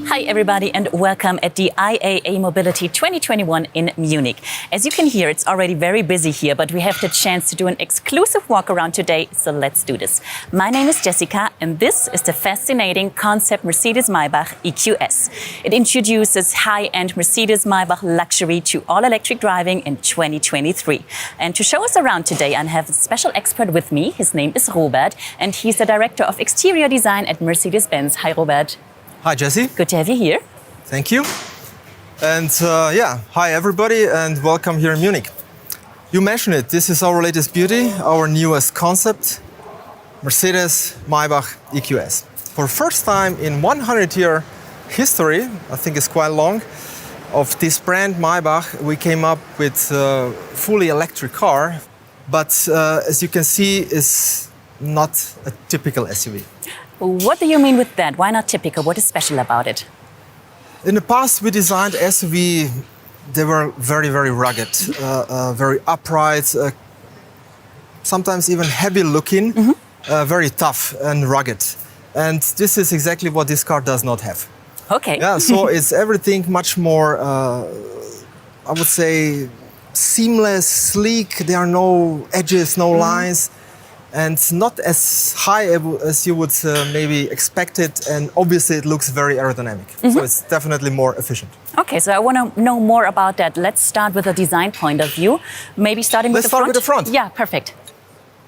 Hi everybody and welcome at the IAA Mobility 2021 in Munich. As you can hear, it's already very busy here, but we have the chance to do an exclusive walk around today, so let's do this. My name is Jessica and this is the fascinating Concept Mercedes-Maybach EQS. It introduces high-end Mercedes-Maybach luxury to all-electric driving in 2023. And to show us around today, I have a special expert with me. His name is Robert and he's the Director of Exterior Design at Mercedes-Benz. Hi Robert. Hi, Jesse. Good to have you here. Thank you. And hi everybody and welcome here in Munich. You mentioned it, this is our latest beauty, our newest concept, Mercedes-Maybach EQS. For the first time in 100-year history, I think it's quite long, of this brand Maybach, we came up with a fully electric car, but as you can see, it's not a typical SUV. What do you mean with that? Why not typical? What is special about it? In the past, we designed SUV. They were very, very rugged, very upright, sometimes even heavy looking, very tough and rugged. And this is exactly what this car does not have. Okay. Yeah, so it's everything much more, I would say, seamless, sleek. There are no edges, no lines. And not as high as you would maybe expect it, and obviously it looks very aerodynamic. So it's definitely more efficient. Okay, so I want to know more about that. Let's start with a design point of view. Maybe starting with the front? Let's start with the front. Yeah, perfect.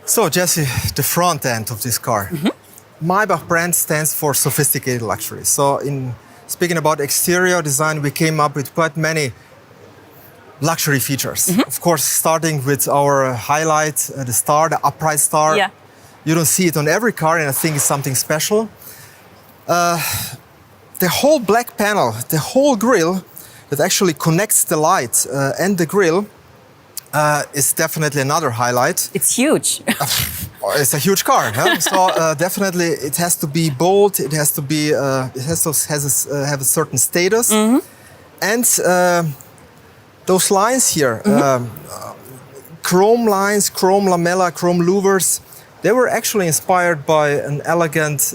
So Jesse, the front end of this car. Maybach brand stands for sophisticated luxury. So in speaking about exterior design, we came up with quite many luxury features. Of course, starting with our highlight, the star, the upright star. Yeah. You don't see it on every car, and I think it's something special. The whole black panel, the whole grille that actually connects the light and the grille is definitely another highlight. It's huge. It's a huge car, huh? So definitely it has to be bold. It has to be. It has to have a certain status, and. Those lines here, chrome lines, chrome lamella, chrome louvers, they were actually inspired by an elegant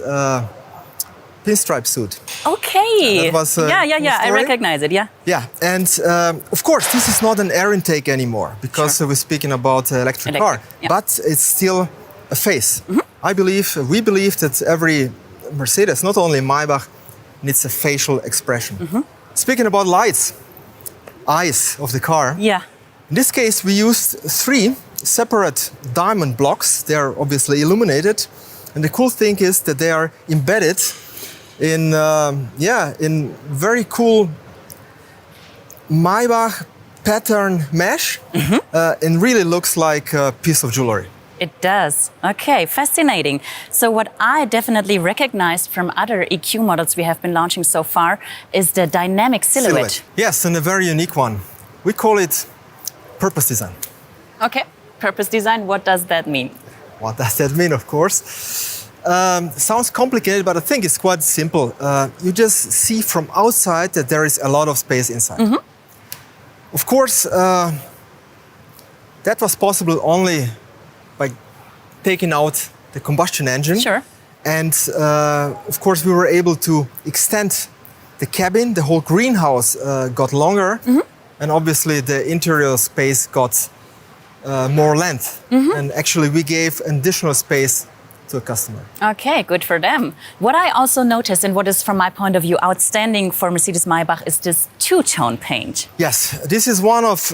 pinstripe suit. Okay. That was yeah. I recognize it, yeah. Yeah, and of course, this is not an air intake anymore because we're speaking about electric car, but it's still a face. We believe that every Mercedes, not only Maybach, needs a facial expression. Speaking about lights, eyes of the car. Yeah. In this case, we used 3 separate diamond blocks. They are obviously illuminated, and the cool thing is that they are embedded in very cool Maybach pattern mesh, and really looks like a piece of jewelry. It does. Okay, fascinating. So what I definitely recognized from other EQ models we have been launching so far is the dynamic silhouette. Yes, and a very unique one. We call it purpose design. Okay, purpose design, what does that mean? What does that mean, of course? Sounds complicated, but I think it's quite simple. You just see from outside that there is a lot of space inside. Of course, that was possible only by taking out the combustion engine. Sure. And of course, we were able to extend the cabin. The whole greenhouse got longer. And obviously, the interior space got more length. And actually, we gave additional space to a customer. Okay, good for them. What I also noticed, and what is from my point of view outstanding for Mercedes-Maybach, is this two-tone paint. Yes, this is one of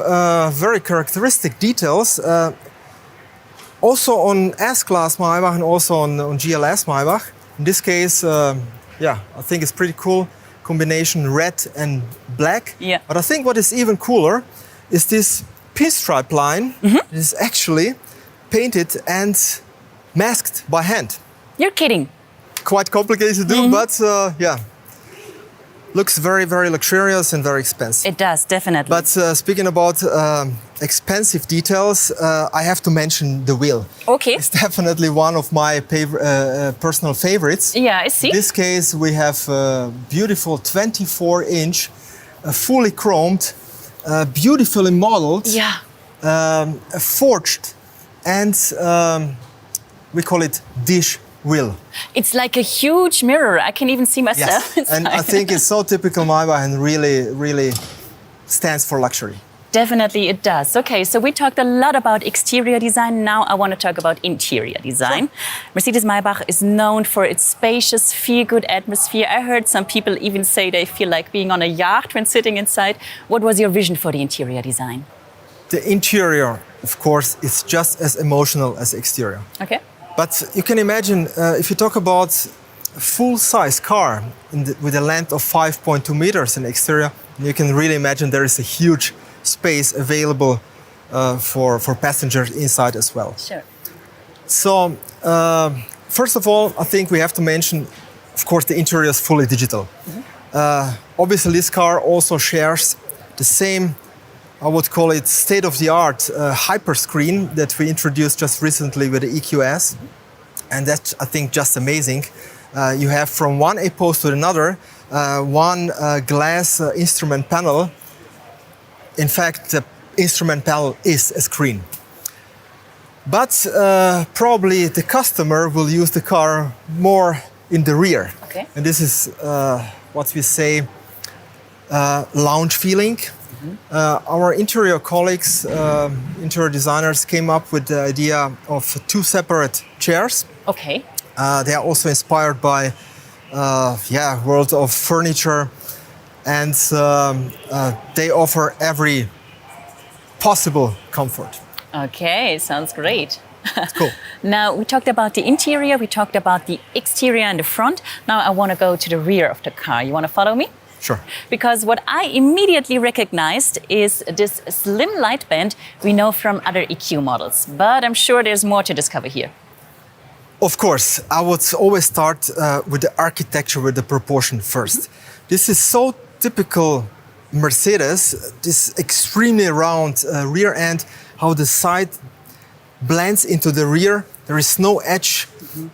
very characteristic details. Also on S-Class Maybach and also on GLS Maybach. In this case, I think it's pretty cool. Combination red and black. Yeah. But I think what is even cooler is this pinstripe line that is actually painted and masked by hand. You're kidding. Quite complicated to do, but looks very, very luxurious and very expensive. It does, definitely. But speaking about expensive details, I have to mention the wheel. Okay. It's definitely one of my personal favorites. Yeah, I see. In this case, we have a beautiful 24-inch, fully chromed, beautifully modeled, forged, and we call it dish will. It's like a huge mirror. I can even see myself Yes, and I think it's so typical Maybach and really stands for luxury. Definitely it does. Okay, so we talked a lot about exterior design. Now I want to talk about interior design. Sure. Mercedes-Maybach is known for its spacious, feel-good atmosphere. I heard some people even say they feel like being on a yacht when sitting inside. What was your vision for the interior design? The interior, of course, is just as emotional as the exterior. Okay. But you can imagine, if you talk about a full-size car with a length of 5.2 meters in the exterior, you can really imagine there is a huge space available for passengers inside as well. Sure. So, first of all, I think we have to mention, of course, the interior is fully digital. Mm-hmm. Obviously, this car also shares the same, I would call it state-of-the-art hyper screen that we introduced just recently with the EQS. Mm-hmm. And that's, I think, just amazing. You have from one A-post to another, one glass instrument panel. In fact, the instrument panel is a screen. But probably the customer will use the car more in the rear. Okay. And this is what we say lounge feeling. Mm-hmm. Our interior colleagues, interior designers, came up with the idea of two separate chairs. Okay. They are also inspired by world of furniture. And they offer every possible comfort. Okay, sounds great. Cool. Now, we talked about the interior, we talked about the exterior and the front. Now I want to go to the rear of the car. You want to follow me? Sure. Because what I immediately recognized is this slim light band we know from other EQ models. But I'm sure there's more to discover here. Of course, I would always start with the architecture, with the proportion first. Mm-hmm. This is so typical Mercedes, this extremely round rear end, how the side blends into the rear. There is no edge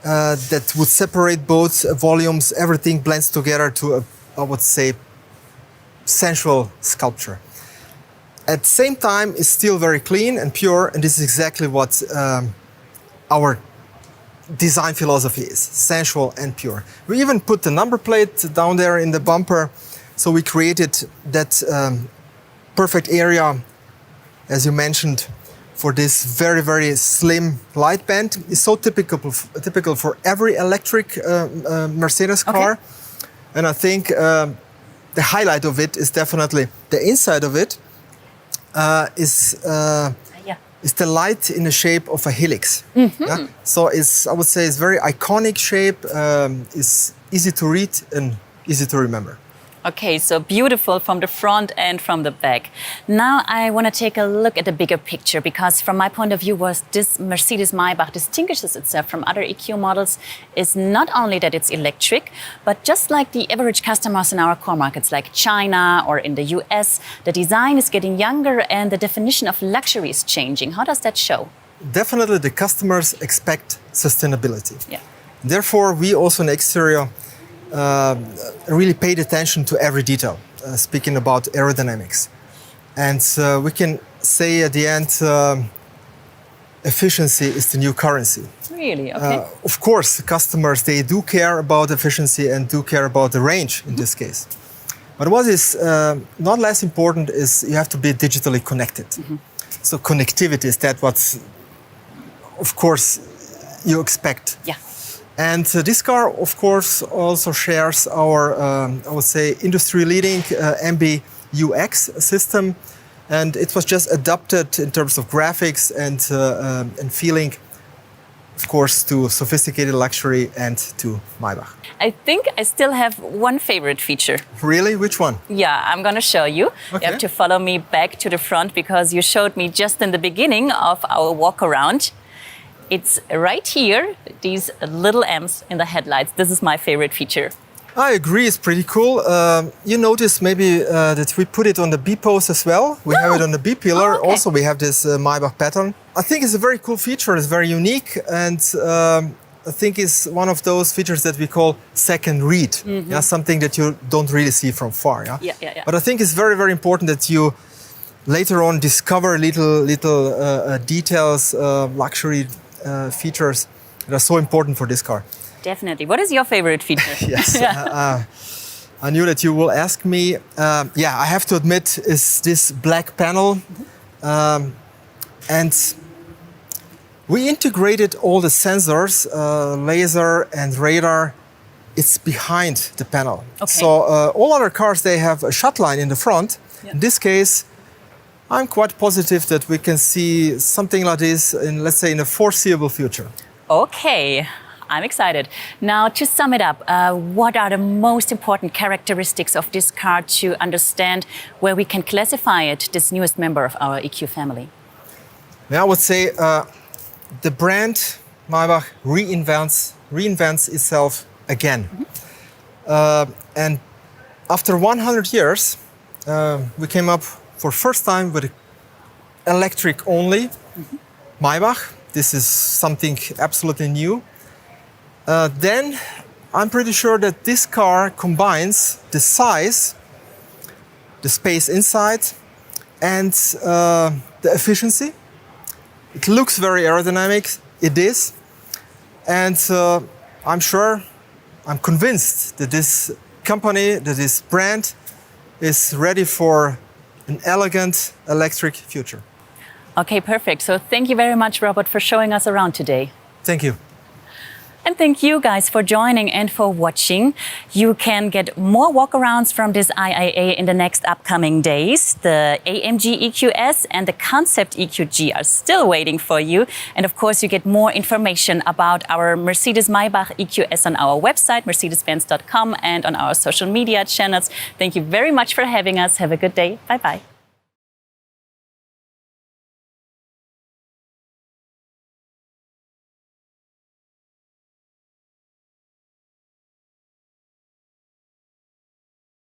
that would separate both volumes. Everything blends together to a, I would say, sensual sculpture. At the same time, it's still very clean and pure, and this is exactly what our design philosophy is, sensual and pure. We even put the number plate down there in the bumper. So we created that perfect area, as you mentioned, for this very slim light band. It's so typical for every electric Mercedes car. Okay. And I think the highlight of it is definitely the inside of it is the light in the shape of a helix. Mm-hmm. Yeah? So I would say it's very iconic shape, it's easy to read and easy to remember. Okay, so beautiful from the front and from the back. Now I want to take a look at the bigger picture, because from my point of view, what this Mercedes-Maybach distinguishes itself from other EQ models is not only that it's electric, but just like the average customers in our core markets like China or in the US, the design is getting younger and the definition of luxury is changing. How does that show? Definitely the customers expect sustainability. Yeah. Therefore, we also in the exterior really paid attention to every detail, speaking about aerodynamics. And we can say at the end, efficiency is the new currency. Really? Okay. Of course, customers, they do care about efficiency and do care about the range in this case. But what is not less important is you have to be digitally connected. Mm-hmm. So connectivity is that what, of course, you expect. Yeah. And this car, of course, also shares our, I would say, industry-leading MBUX system. And it was just adapted in terms of graphics and feeling, of course, to sophisticated luxury and to Maybach. I think I still have one favorite feature. Really? Which one? Yeah, I'm going to show you. Okay. You have to follow me back to the front because you showed me just in the beginning of our walk around. It's right here, these little M's in the headlights. This is my favorite feature. I agree, it's pretty cool. You notice maybe that we put it on the B-post as well. We have it on the B-pillar. Oh, okay. Also, we have this Maybach pattern. I think it's a very cool feature. It's very unique. And I think it's one of those features that we call second read. Mm-hmm. Yeah, something that you don't really see from far. Yeah? But I think it's very, very important that you later on discover little details, luxury features that are so important for this car. Definitely. What is your favorite feature? Yes. I knew that you will ask me. I have to admit, is this black panel. And we integrated all the sensors, laser and radar. It's behind the panel. Okay. So all other cars, they have a shut line in the front. Yeah. In this case, I'm quite positive that we can see something like this in, let's say, in the foreseeable future. Okay. I'm excited. Now, to sum it up, what are the most important characteristics of this car to understand where we can classify it, this newest member of our EQ family? I would say the brand Maybach reinvents itself again. Mm-hmm. And after 100 years, we came up for first time with electric only Maybach. This is something absolutely new. Then I'm pretty sure that this car combines the size, the space inside, and the efficiency. It looks very aerodynamic, it is. And I'm convinced that this company, that this brand is ready for an elegant electric future. Okay, perfect. So thank you very much, Robert, for showing us around today. Thank you. And thank you guys for joining and for watching. You can get more walkarounds from this IAA in the next upcoming days. The AMG EQS and the Concept EQG are still waiting for you. And of course, you get more information about our Mercedes-Maybach EQS on our website, mercedes-benz.com, and on our social media channels. Thank you very much for having us. Have a good day. Bye-bye.